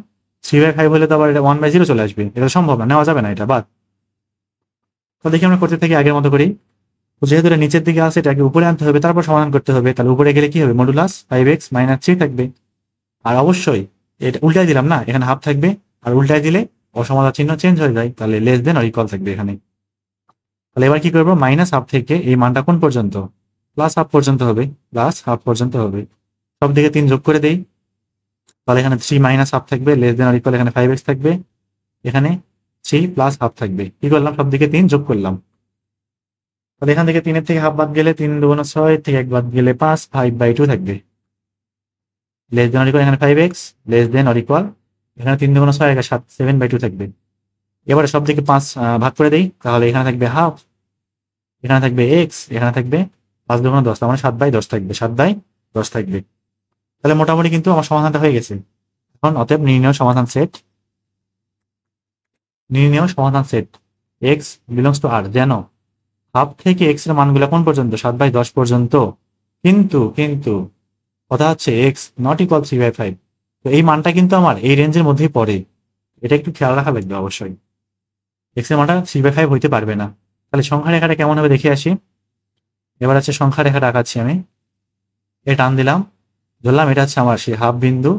3/5 হলে তো আবার এটা 1/0 চলে আসবে, এটা সম্ভব না, নেওয়া যাবে না, এটা বাদ। তো দেখি আমরা করতে থাকি, আগের মতো করি। তো যেহেতু এটা নিচের দিকে আছে, এটাকে উপরে আনতে হবে, তারপর সমাধান করতে হবে। তাহলে উপরে গেলে কি হবে, মডুলাস 5x - 3 থাকবে। আর অবশ্যই এটা উল্টাই দিলাম না, এখানে হাফ থাকবে, আর উল্টাই দিলে অসমাধান চিহ্ন চেঞ্জ হয়ে যায়, তাহলে লেস দেন অর ইকুয়াল থাকবে এখানে। তাহলে এবার কি করবো, -1/2 থেকে এই মানটা কোন পর্যন্ত, +1/2 পর্যন্ত হবে, +1/2 পর্যন্ত হবে। সব দিকে 3 যোগ করে দেই, তাহলে এখানে 3 মাইনাস হাফ থাকবে, লেস দেন অর ইকুয়াল এখানে 5x থাকবে, এখানে 3 প্লাস হাফ থাকবে। কি করলাম, সব দিকে 3 যোগ করলাম। তাহলে এখান থেকে 3 এর থেকে হাফ বাদ গেলে 3 2 6, থেকে 1 বাদ গেলে 5, 5/2 থাকবে। লেস দেন অর ইকুয়াল এখানে 5x, less than or equal এখানে 3 2 6 7, 7/2 থাকবে। এবারে সব দিকে 5 ভাগ করে দেই, তাহলে এখানে থাকবে হাফ, এখানে থাকবে x, এখানে থাকবে 5 2 10, তার মানে 7/10 থাকবে, 7/10 থাকবে। তাহলে মোটামুটি কিন্তু আমার সমাধানটা হয়ে গেছে। এখন অতএব নির্ণয় সমাধান সেট, নির্ণয় সমাধান set x belongs to r, যেন হাফ থেকে x এর মানগুলো কোন পর্যন্ত, 7/10 পর্যন্ত। কিন্তু কিন্তু কথা হচ্ছে x নট ইকুয়াল 3/5, তো এই মানটা কিন্তু আমার এই রেঞ্জের মধ্যেই পড়ে, এটা একটু খেয়াল রাখা লাগবে অবশ্যই। x এর মানটা 3/5 হইতে পারবে না। তাহলে সংখ্যা রেখাটা কেমন হবে দেখে আসি। এবার আছে সংখ্যা রেখাটা আঁকাচ্ছি আমি, এটা টান দিলাম, ধরলাম এটা হচ্ছে আমার সেই হাফ বিন্দু,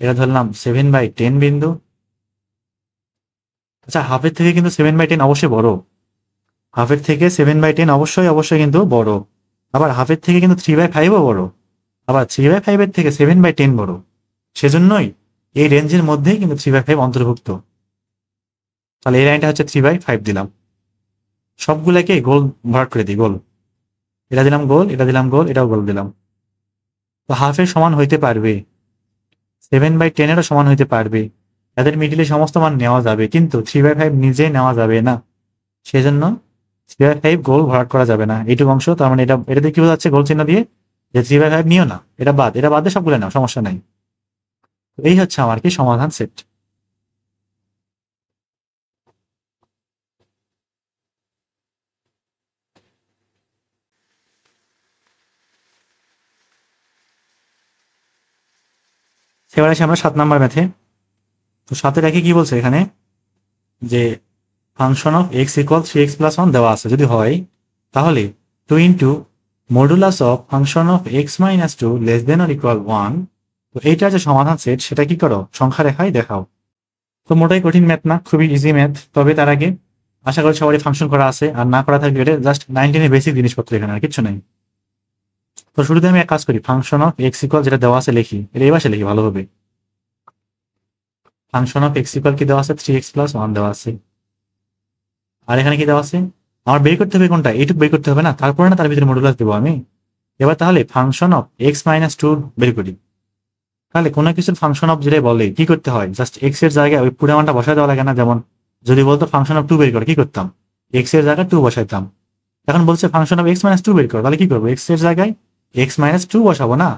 এটা ধরলাম 7/10 বিন্দু। আচ্ছা, হাফের থেকে কিন্তু 7/10 অবশ্যই বড়, হাফের থেকে 7/10 অবশ্যই অবশ্যই কিন্তু বড়। আবার হাফের থেকে কিন্তু 3/5ও বড়, আবার 3/5 এর থেকে 7/10 বড়। সেজন্যই এই রেঞ্জের মধ্যেই কিন্তু 3/5 অন্তর্ভুক্ত। তাহলে এই লাইনটা হচ্ছে 3/5 দিলাম, সবগুলাকে গোল ভরাট করে দিই, গোল। এটা দিলাম গোল, এটা দিলাম গোল, এটাও গোল দিলাম। তো হাফের সমান হইতে পারবে, 7/10-এরও সমান হইতে পারবে, এদের মিডিলে সমস্ত মান নেওয়া যাবে, কিন্তু 3/5 নিজে নেওয়া যাবে না। সেজন্য 3/5 গোল ভরাট করা যাবে না এইটুকু অংশ। তার মানে এটা এটা দিয়ে কি বোঝাচ্ছে, গোল চিহ্ন দিয়ে, যে 3/5 নিও না, এটা বাদ, এটা বাদে সবগুলো নাও, সমস্যা নাই। তো এই হচ্ছে আমার কি সমাধান সেট। এবার আসি আমরা 7 নাম্বার ম্যাথে। তো 7-এ রেখে কি বলছে এখানে, যে function of x equal 3x+1 দেওয়া আছে, যদি হয় তাহলে 2 into modulus of function of x-2 less than or equal 1। তো এইটার যে সমাধান সেট সেটা কি করো, সংখ্যা রেখায় দেখাও। তো মোটাই কঠিন ম্যাথ না, খুবই ইজি ম্যাথ। তবে তার আগে আশা করি সবারই ফাংশন করা আছে, আর না করা থাকলে এটা জাস্ট 19-এর বেসিক জিনিসপত্র, এখানে আর কিছু নাই। তো শুরুতে আমি এক কাজ করি, ফাংশন অফ এক্স ইকুয়াল যেটা দেওয়া আছে লিখি, এটা এই ভাষায় লিখি ভালো হবে। ফাংশন অফ এক্স ইকুয়াল কি দেওয়া আছে, 3x+1 দেওয়া আছে। আর এখানে কি দেওয়া আছে, আমার বের করতে হবে কোনটা, এইটুকু বের করতে হবে না, তারপরে না তার ভিতরে মডুলাস দেবো আমি। এবার তাহলে ফাংশন অফ x-2 বের করি। তাহলে কোনো কিছুর ফাংশন অফ যেটা বলে কি করতে হয়, জাস্ট এক্স এর জায়গায় ওই পুরো মানটা বসায় দেওয়া লাগে না। যেমন যদি বলতো ফাংশন অফ 2 বের করে, কি করতাম, এক্স এর জায়গায় 2 বসাইতাম। এখন বলছে ফাংশন অফ x-2 বের করো, তাহলে কি করবো, এক্স এর জায়গায় x-2 বসাবো না।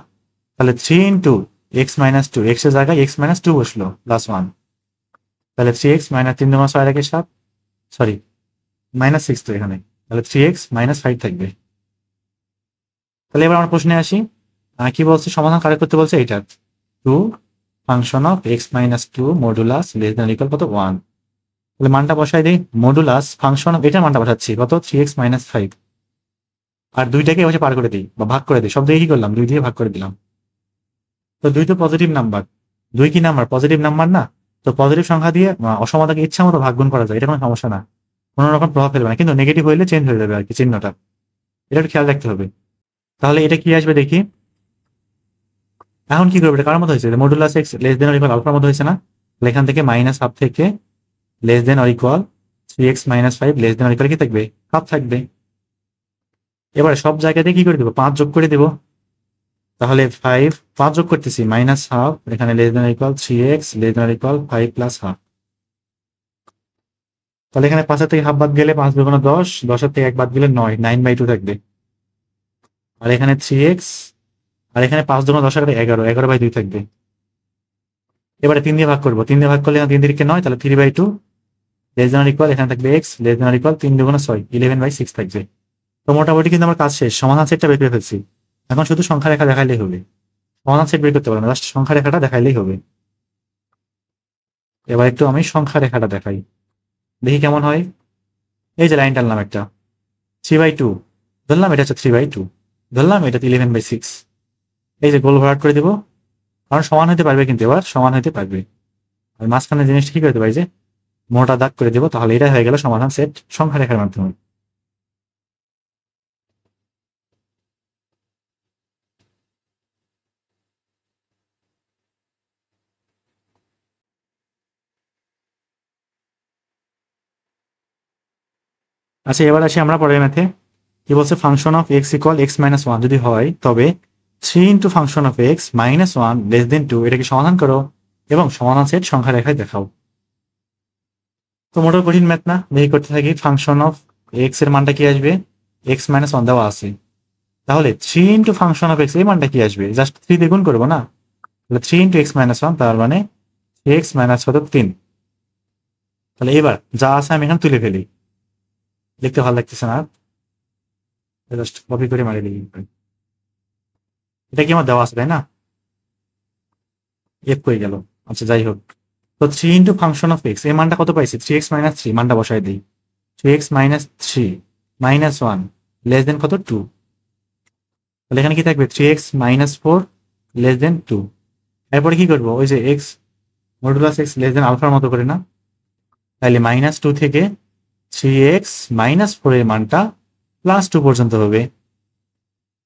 তাহলে 3 ইন্টু x-2, এক্স এর জায়গায় x-2 বসলো +1, তাহলে 3x মাইনাস 3 2 6 রেখে 7, সরি -6 তো এখানে, তাহলে 3x -5 থাকবে। তাহলে এবার আমার প্রশ্নে আসি, কি বলছে, সমাধান কারেক্ট করতে বলছে এইটার, 2 function of x-2 modulus less than equal কত 1। তাহলে মানটা বসাই দিই, মডুলাস ফাংশন অফ এটার মানটা বসাচ্ছি কত, 3x - 5, আর দুইটাকে এভাবে পার করে দিই বা ভাগ করে দিই, সব দিয়ে কি করলাম, 2 দিয়ে ভাগ করে দিলাম। তো 2 তো পজিটিভ নাম্বার, 2 কি নাম্বার, পজিটিভ নাম্বার না। তো পজিটিভ সংখ্যা দিয়ে অসমতাকে ইচ্ছা মতো ভাগ গুণ করা যায়, এটা কোনো সমস্যা না, কোনো রকম প্রভাব ফেলবে না। কিন্তু নেগেটিভ হইলে চেঞ্জ হয়ে যাবে আর কি চিহ্নটা, এটা একটু খেয়াল রাখতে হবে। তাহলে এটা কি আসবে দেখি। এখন কি করবে, এটা কার মতো হয়েছে, modulus x less than or equal আলফার মতো হয়েছে না। তাহলে এখান থেকে -হাফ থেকে less than or equal 3x - 5 less than or equal কি থাকবে, হাফ থাকবে। এবারে সব জায়গাতে কি করে দেবো, 5 যোগ করে দেবো। তাহলে 5 যোগ করতেছি, -হাফ, এখানে less than or equal 3x less than or equal 5 + half. তাহলে এখানে 5-এর থেকে হাফ বাদ গেলে 5 2 10, 10-এর থেকে 1 বাদ গেলে 9, 9/2 থাকবে। আর এখানে 3x, আর এখানে 5 2 10 11, 11/2 থাকবে। এবারে 3 দিয়ে ভাগ করবো, 3 দিয়ে ভাগ করলে 3 দিকে 9, তাহলে 3/2 লেস দেন অর ইকুয়াল, এখানে থাকবে x less than or equal 3 2 6, 11/6 থাকবে। তো মোটামুটি কিন্তু আমার কাজ শেষ, সমাধান সেটটা বের করে ফেলছি। এখন শুধু সংখ্যা রেখা দেখাইলেই হবে, সমাধান সেট বের করতে পারবো না, জাস্ট সংখ্যা রেখাটা দেখাইলেই হবে। এবার একটু আমি সংখ্যা রেখাটা দেখাই, দেখি কেমন হয়। এই যে লাইন টানলাম একটা, 3/2 ধরলাম, এটা হচ্ছে 3/2 ধরলাম, এটা 11/6। এই যে গোল ভরাট করে দেবো, কারণ সমান হতে পারবে, কিন্তু এবার সমান হতে পারবে। আর মাঝখানে জিনিসটা কি করে দেবো, এই যে মোটা দাগ করে দেবো, তাহলে এটা হয়ে গেল সমাধান সেট সংখ্যা রেখার মাধ্যমে। আচ্ছা, এবার আসি আমরা পরের ম্যাথে। কি বলছে, function of x equal x minus one যদি হয় তবে 3 into function of x minus one less than two এটাকে সমাধান করো এবং সমাধান সেট সংখ্যা রেখায় দেখাও। তো মোটেও কঠিন ম্যাথ না, দেখি করতে থাকি। ফাংশন অফ এক্স এর মানটা কি আসবে, এক্স মাইনাস ওয়ান দেওয়া আছে, তাহলে 3 ইন্টু ফাংশন অফ এক্স এই মানটা কি আসবে, জাস্ট 3 দিয়ে গুণ করবো না, তাহলে 3 ইন্টু এক্স মাইনাস ওয়ান, তার মানে এক্স মাইনাস কত 3। তাহলে এবার যা আছে আমি এখানে তুলে ফেলি, দেখতে ভালো লাগতেছে না, জাস্ট কপি করে মারি লিখি। এটা কি আমার দেওয়া আছে তাই না, এফ হয়ে গেল। আচ্ছা যাই হোক, তো 3 ইন্টু ফাংশন অফ এক্স এই মানটা কত পাইছি, 3x মাইনাস 3, মানটা বসাই দিই। 3x minus 3 minus 1 less than কত 2, তাহলে এখানে কি থাকবে 3x মাইনাস 4 লেস দেন 2। এরপরে কি করবো, ওই যে এক্স মডুলাস এক্স লেস দেন আলফার মতো করে না, তাহলে -2 থেকে 3x মাইনাস 4 এর মানটা +2 পর্যন্ত হবে।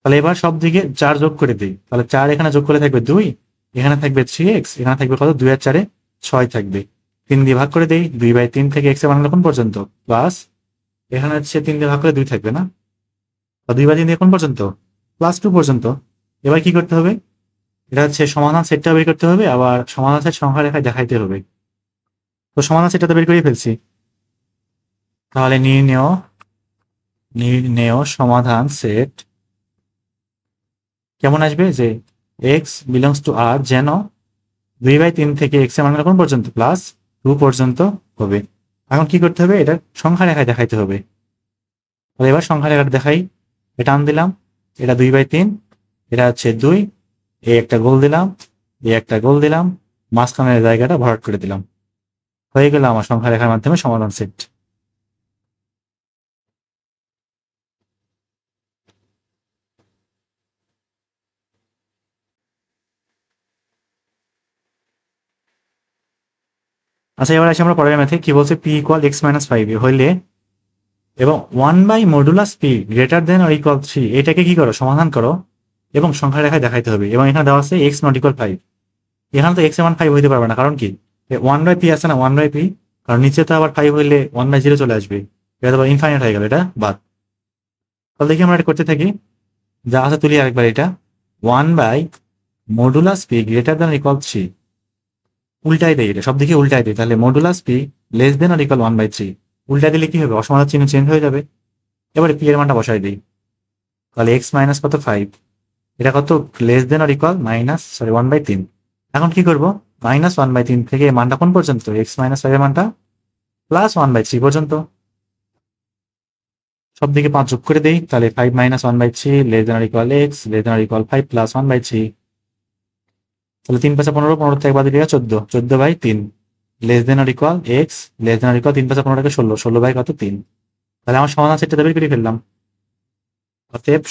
তাহলে এবার সব দিকে 4 যোগ করে দিই, তাহলে 4 এখানে যোগ করলে থাকবে 2, এখানে থাকবে 3x, এখানে থাকবে কত 2 আর 4 6 থাকবে। 3 দিয়ে ভাগ করে দেই, 2/3 থেকে x এর মান কোন পর্যন্ত, প্লাস এখানে হচ্ছে 3 দিয়ে ভাগ করে 2 থাকবে না, 2/3 দিয়ে কোন পর্যন্ত, +2 পর্যন্ত। এবার কি করতে হবে, এটা হচ্ছে সমাধান সেটটা বের করতে হবে, আবার সমাধান সেট সংখ্যা রেখায় দেখাইতে হবে। তো সমাধান সেটটা তো বের করে ফেলছি, তাহলে নির্ণেয় সমাধান সেট কেমন আসবে, যে এক্স বিলংস টু আর যেন 2/3 থেকে এক্স এর মান কোন পর্যন্ত, +2 পর্যন্ত হবে। এখন কি করতে হবে, এটা সংখ্যা রেখায় দেখাইতে হবে। তাহলে এবার সংখ্যা রেখাটা দেখাই, এটা আন দিলাম, এটা 2/3, এটা হচ্ছে 2, এই একটা গোল দিলাম, এই একটা গোল দিলাম, মাঝখানের জায়গাটা ভরাট করে দিলাম, হয়ে গেল আমার সংখ্যা রেখার মাধ্যমে সমাধান সেট। আচ্ছা, এবার আসি আমরা পরের ম্যাথে। কি বলছে, পি ইকুয়াল এক্স মাইনাস 5 হইলে এবং one by modulus P greater than or equal 3 এটাকে কি করো, সমাধান করো এবং সংখ্যা রেখায় দেখাইতে হবে। এবং এখানে দেওয়া আছে এক্স নট ইকুয়াল 5, এখানে তো এক্স এর মান 5 হইতে পারবে না, কারণ কি 1/p আছে না, 1/p, কারণ নিচে তো আবার 5 হইলে 1/0 চলে আসবে, এটা তো ইনফাইনাইট হয়ে গেল, এটা বাদ। তাহলে দেখি আমরা এটা করতে থাকি, যা আছে তুলি আরেকবার, এটা 1/মডুলাস পি গ্রেটার দেন ইকুয়াল 3, উল্টাই দেয়, এটা সব দিকে উল্টাই দেয়, তাহলে মডুলাস পি লেস দেন আর ইকুয়াল 1/3, উল্টা দিলে কি হবে, অসমাধান চিহ্ন চেঞ্জ হয়ে যাবে। এবারে পি এর মানটা বসাই দিই, তাহলে এক্স মাইনাস কত 5, এটা কত লেস দেন আর ইকুয়াল 1/3। এখন কি করব, -1/3 থেকে এই মানটা কোন পর্যন্ত, এক্স মাইনাস 5 এর মানটা +1/3 পর্যন্ত, সব দিকে 5 যোগ করে দেই, তাহলে 5 - 1/3 লেস দেন আর ইকুয়াল এক্স লেস দেন আর ইকুয়াল 5 + 1/3, তাহলে 3 × 5 = 15, 15 থেকে বাদ দিলে 14, 14/3 লেস দেন আর ইকুয়াল এক্স লেস দেন আর ইকুয়াল 3 × 5 = 15 থেকে 16, 16 কত 3। তাহলে আমার সমাধান সেটটা বের করে ফেললাম। অতএব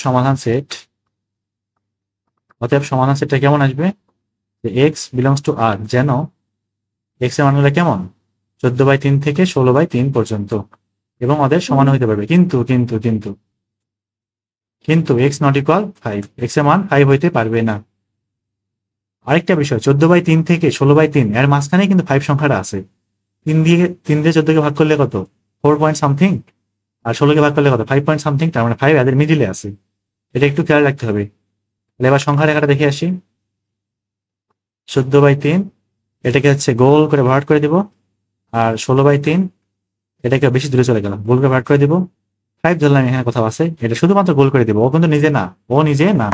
সমাধান সেটটা কেমন আসবে, যে এক্স বিলংস টু আর যেন এক্স এর মানগুলো কেমন 14/3 থেকে 16/3 পর্যন্ত, এবং ওদের সমান হইতে পারবে। কিন্তু কিন্তু কিন্তু কিন্তু এক্স নট ইকুয়াল 5, এক্স এর মান 5 হইতে পারবে না। আরেকটা বিষয়, 14/3 থেকে 16/3 এর মাঝখানে কিন্তু 5 সংখ্যাটা আছে। 3 দিয়ে 14কে ভাগ করলে কত, 4 পয়েন্ট সামথিং, আর 16কে ভাগ করলে কত, 5 পয়েন্ট সামথিং, তার মানে 5 এদের মিডিলে আছে, এটা একটু খেয়াল রাখতে হবে। তাহলে এবার সংখ্যা রেখাটা দেখে আসি, 14/3 এটাকে হচ্ছে গোল করে ভাগ করে দিব, আর 16/3 এটাকে বেশি দূরে চলে গেলাম, গোল করে ভাগ করে দিব। 5 ধরলাম এখানে কোথাও আছে, এটা শুধুমাত্র গোল করে দিব, ও কিন্তু নিজে না।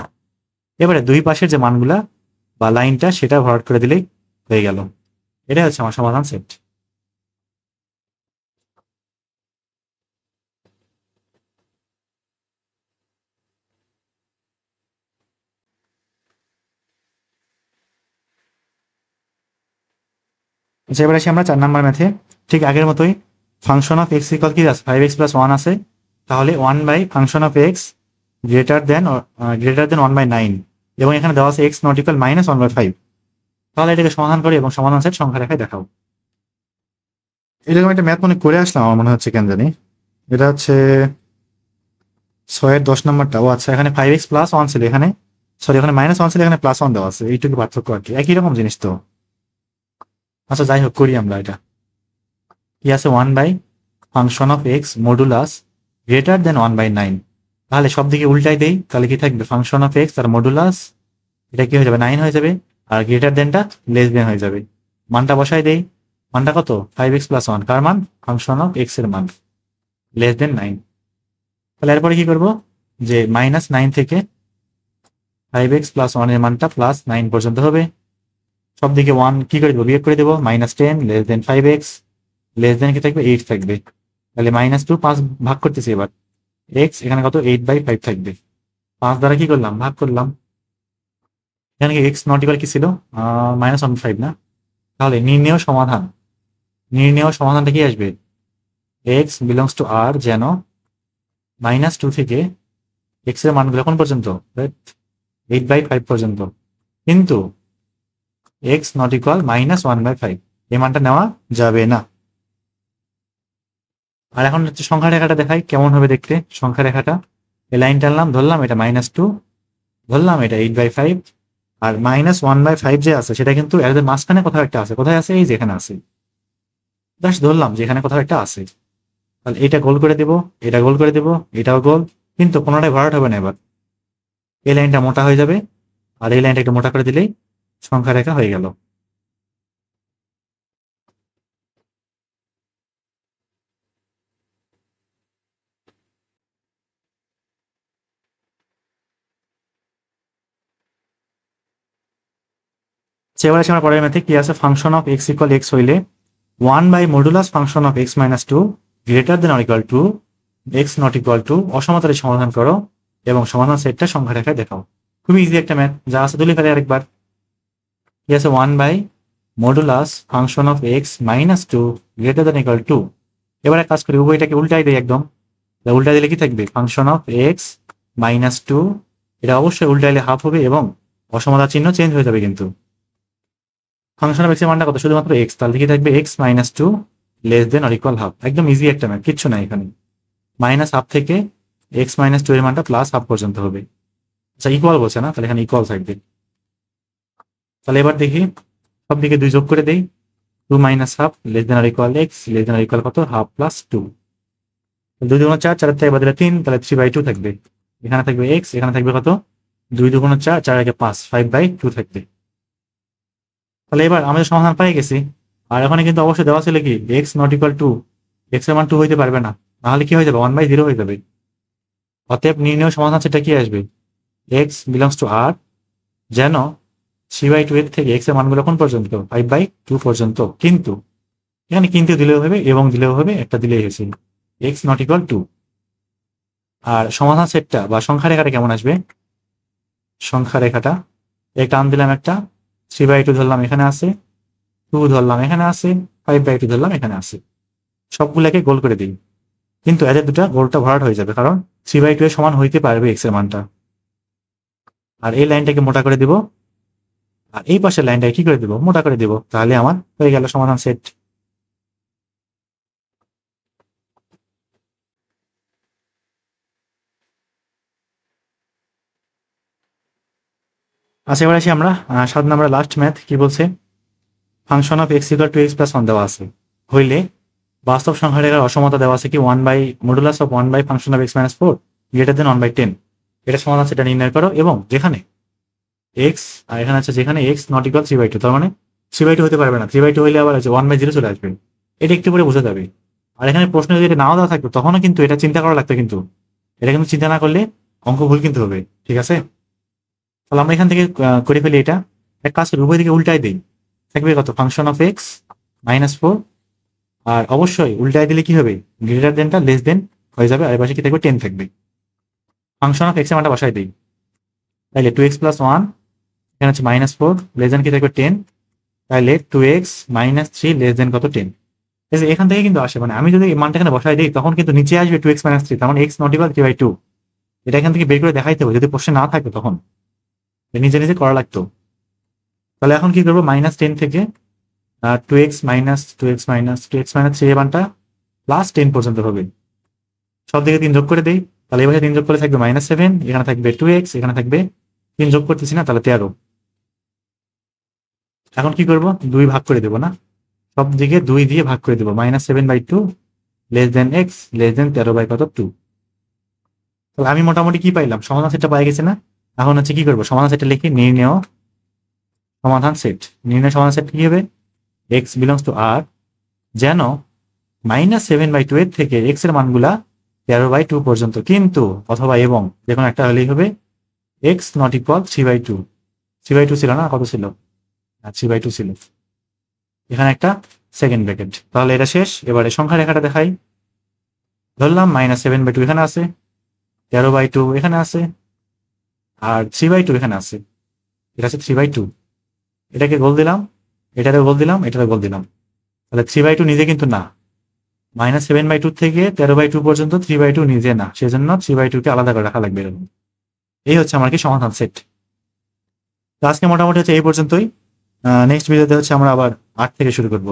এবারে দুই পাশের যে মানগুলা বা লাইনটা সেটা ভরাট করে দিলেই হয়ে গেল। এটা হচ্ছে আমার সমাধান সেট। আচ্ছা, এবার আসি আমরা 4 নাম্বার ম্যাথে। ঠিক আগের মতোই ফাংশন অফ এক্স ইকুয়াল কি আছে, 5x + 1 আছে, তাহলে 1/ফাংশন অফ এক্স গ্রেটার দেন 1/9, এবং এখানে দেওয়া আছে এক্স নট ইকুয়াল -1/5। তাহলে এটাকে সমাধান করি এবং সমাধান সেট সংখ্যা রেখায় দেখাও। এরকম একটা ম্যাথ মনে করে আসলাম, আমার মনে হচ্ছে কেন জানি, এটা হচ্ছে 6-10 নাম্বারটা। ও আচ্ছা, এখানে 5x + 1 ছিল, এখানে সরি এখানে -1 ছিল, এখানে +1 দেওয়া আছে, এইটুকু পার্থক্য আর কি, একই রকম জিনিস তো। আচ্ছা যাই হোক, করি আমরা এটা। কি আছে, one by function of X modulus greater than 1/9। তাহলে সব দিকে উল্টাই দেই, তাহলে কি থাকবে ফাংশন অফ এক্স আর মডুলাস, এটা কি হয়ে যাবে 9 হয়ে যাবে, আর গ্রেটার দেনটা লেস দেন হয়ে যাবে। মানটা বসাই দেই, মানটা কত 5x+1, কার মান ফাংশন অফ এক্স এর মান, লেস দেন 9। তাহলে এরপরে কি করব, যে -9 থেকে 5x+1 এর মানটা +9 পর্যন্ত হবে। সব দিকে 1 কি করে দেবো, বিয়োগ করে দেবো, -10 less than 5x, less than কি থাকবে 8 থাকবে। তাহলে -2 5 ভাগ করতেছি এবার, এক্স এখানে কত 8/5 থাকবে, 5 দ্বারা কি করলাম ভাগ করলাম, এখানে কি এক্স নট ইকুয়াল কি ছিল -1/5 না। তাহলে নির্ণেয় সমাধানটা কি আসবে, এক্স বিলংস টু আর, যেন -2 থেকে এক্স এর মানগুলো কোন পর্যন্ত 8/5 পর্যন্ত, কিন্তু এক্স নট ইকুয়াল -1/5, এই মানটা নেওয়া যাবে না। আর এখন হচ্ছে সংখ্যা রেখাটা দেখাই কেমন হবে দেখতে। সংখ্যা রেখাটা এই লাইন টানলাম, ধরলাম এটা -2, ধরলাম এটা 8/5, আর -1/5 যে আছে সেটা কিন্তু এদের মাঝখানে কোথাও একটা আছে, কোথায় আছে, এই যেখানে আছে, জাস্ট ধরলাম যে এখানে কোথাও একটা আছে। তাহলে এটা গোল করে দেব, এটা গোল করে দেব, এটাও গোল, কিন্তু কোনোটাই ভরাট হবে না। এবার এই লাইনটা মোটা হয়ে যাবে, আর এই লাইনটা একটু মোটা করে দিলেই সংখ্যা রেখা হয়ে গেল। এবার আসি আমরা পরের ম্যাথে কি আছে, function of x equal X হইলে one by modulus function of x-2 greater than or equal to X not equal to, অসমতালে সমাধান করো এবং সমাধান সেটটা সংখ্যা রেখায় দেখাও। খুবই ইজি একটা ম্যাথ, যা আছে তুলে ফেলে আরেকবার। কি আছে one by modulus function of x-2 greater than equal to, এবার এক কাজ করি উভয়টাকে উল্টাই দেয় একদম, উল্টাই দিলে কি থাকবে ফাংশন অফ x-2, এটা অবশ্যই উল্টাইলে হাফ হবে এবং অসমতা চিহ্ন চেঞ্জ হয়ে যাবে। কিন্তু ফাংশন অফ এক্স এর মানটা কত, শুধুমাত্র এক্স, তাহলে কি থাকবে x-2 less than or equal half. একদম ইজি একটা ম্যাথ, কিচ্ছু নাই এখানে। -হাফ থেকে x-2 এর মানটা +হাফ পর্যন্ত হবে। আচ্ছা ইকুয়াল বলছে না, তাহলে এখানে ইকুয়াল থাকবে। তাহলে এবার দেখি সব দিকে 2 যোগ করে দেই, 2 - half less than or equal x less than or equal কত, হাফ প্লাস 2, 2 2 4, 4 থেকে বদলে 3, তাহলে 3/2 থাকবে। এখানে থাকবে x, এখানে থাকবে কত 2 2 4, 4 আগে 5, 5/2 থাকবে। তাহলে এবার আমাদের সমাধান পেয়ে গেছি। আর এখানে কিন্তু অবশ্যই দেওয়া ছিল কি x not equal to, x এর মান 2 হইতে পারবে না, তাহলে কি হয়ে যাবে 1/0 হয়ে যাবে। অতএব নির্ণয় সমাধান সেটা কি আসবে, এক্স বিলংস টু আর, যেন 3/2 এর থেকে এক্স এর মানগুলো কোন পর্যন্ত 5/2 পর্যন্ত। কিন্তু এখানে কিন্তু দিলেও হবে এবং দিলেও হবে, একটা দিলেই হয়েছে, এক্স নট ইকুয়াল টু। আর সমাধান সেটটা বা সংখ্যা রেখাটা কেমন আসবে, সংখ্যা রেখাটা একটা টান দিলাম, একটা 3/2 ধরলাম এখানে আছে, 2 ধরলাম এখানে আছে, 5/2 ধরলাম এখানে আছে, সবগুলাকে গোল করে দিই। কিন্তু এদের দুটা গোলটা ভরাট হয়ে যাবে, কারণ 3/2 এর সমান হইতে পারবে এক্স এর মানটা। আর এই লাইনটাকে মোটা করে দিব, আর এই পাশের লাইনটাকে কি করে দিব, মোটা করে দিব, তাহলে আমার হয়ে গেল সমাধান সেট। আচ্ছা এবার আসি আমরা 7 নম্বর লাস্ট ম্যাথ কি বলছে, function of x equal to x+1 দেওয়া আছে হইলে বাস্তব সংখ্যা রেখার অসমতা দেওয়া আছে কি one by modulus of 1 by function of x-4 greater than 1/10, এটা সমাধান সেটা নির্ণয় করো এবং যেখানে এক্স, আর এখানে আছে যেখানে এক্স নট ইকুয়াল 3/2, তার মানে 3/2 হতে পারবে না, 3/2 হইলে আবার আছে 1/0 চলে আসবে, এটা একটু পরে বোঝা যাবে। আর এখানে প্রশ্ন যদি এটা নাও দেওয়া থাকতো তখনও কিন্তু এটা চিন্তা করা লাগতো, কিন্তু এটা কিন্তু চিন্তা না করলে অঙ্ক ভুল কিন্তু হবে, ঠিক আছে। তাহলে আমরা এখান থেকে করে ফেলি, এটা এক কাজ করি উভয় দিকে উল্টাই দিই, থাকবে কত ফাংশন অফ x-4, আর অবশ্যই উল্টাই দিলে কি হবে, গ্রেটার দেনটা লেস দেন হয়ে যাবে, আর এর পাশে কি থাকবে 10 থাকবে। ফাংশন অফ এক্স এর মানটা বসাই দিই, তাহলে 2x+1, এখানে হচ্ছে -4 লেস দেন কি থাকবে 10, তাহলে 2x-3 লেস দেন কত 10। এখান থেকে কিন্তু আসে, মানে আমি যদি এই মানটা এখানে বসাই দিই তখন কিন্তু নিচে আসবে 2x-3, তার মানে x নট ইকুয়াল 3/2, এটা এখান থেকে বের করে দেখাইতে হবে, যদি প্রশ্নে না থাকে তখন নিজে নিজে করা লাগতো। তাহলে এখন কি করবো, -10 থেকে 2x-3 এর মানটা +10 পর্যন্ত হবে, সব দিকে 3 যোগ করে দেই, তাহলে এবার 3 যোগ করলে থাকবে -7, এখানে থাকবে 2x, এখানে থাকবে 3 যোগ করতেছি না, তাহলে 13। এখন কি করব, 2 ভাগ করে দেবো না, সব দিকে 2 দিয়ে ভাগ করে দেবো, -7/2 লেস দেন x লেস দেন 13/2। তাহলে আমি মোটামুটি কি পাইলাম, সমাধান সেটটা পাই গেছে না। এখন হচ্ছে কি করবো, সমাধান সেটটা লিখি, নির্ণেয় সমাধান সেট। নির্ণয় সমাধান সেট কি হবে, এক্স বিলংস টু আর, যেন -7/2 এর থেকে এক্স এর মানগুলা 13/2 পর্যন্ত, কিন্তু অথবা এবং যে কোনো একটা হলেই হবে, এক্স নট ইকুয়াল 3/2। 3/2 ছিল না, কত ছিল, 3/2 ছিল। এখানে একটা সেকেন্ড ব্র্যাকেট। তাহলে এটা শেষ। এবারে সংখ্যা রেখাটা দেখাই। ধরলাম -7/2 এখানে আছে, 13/2 এখানে আছে, আর 3/2 এখানে আছে। এটা আছে 3/2। এটাকে গোল দিলাম, এটারে গোল দিলাম, এটারে গোল দিলাম। তাহলে 3/2 নিজে কিন্তু না, -7/2 থেকে 13/2 পর্যন্ত 3/2 নিজে না, সেজন্য 3/2 কে আলাদা করে রাখা লাগবে এরকম। এই হচ্ছে আমার কি সমাধান সেট। তো আজকে মোটামুটি হচ্ছে এই পর্যন্তই। নেক্সট ভিডিওতে হচ্ছে আমরা আবার 8 থেকে শুরু করব।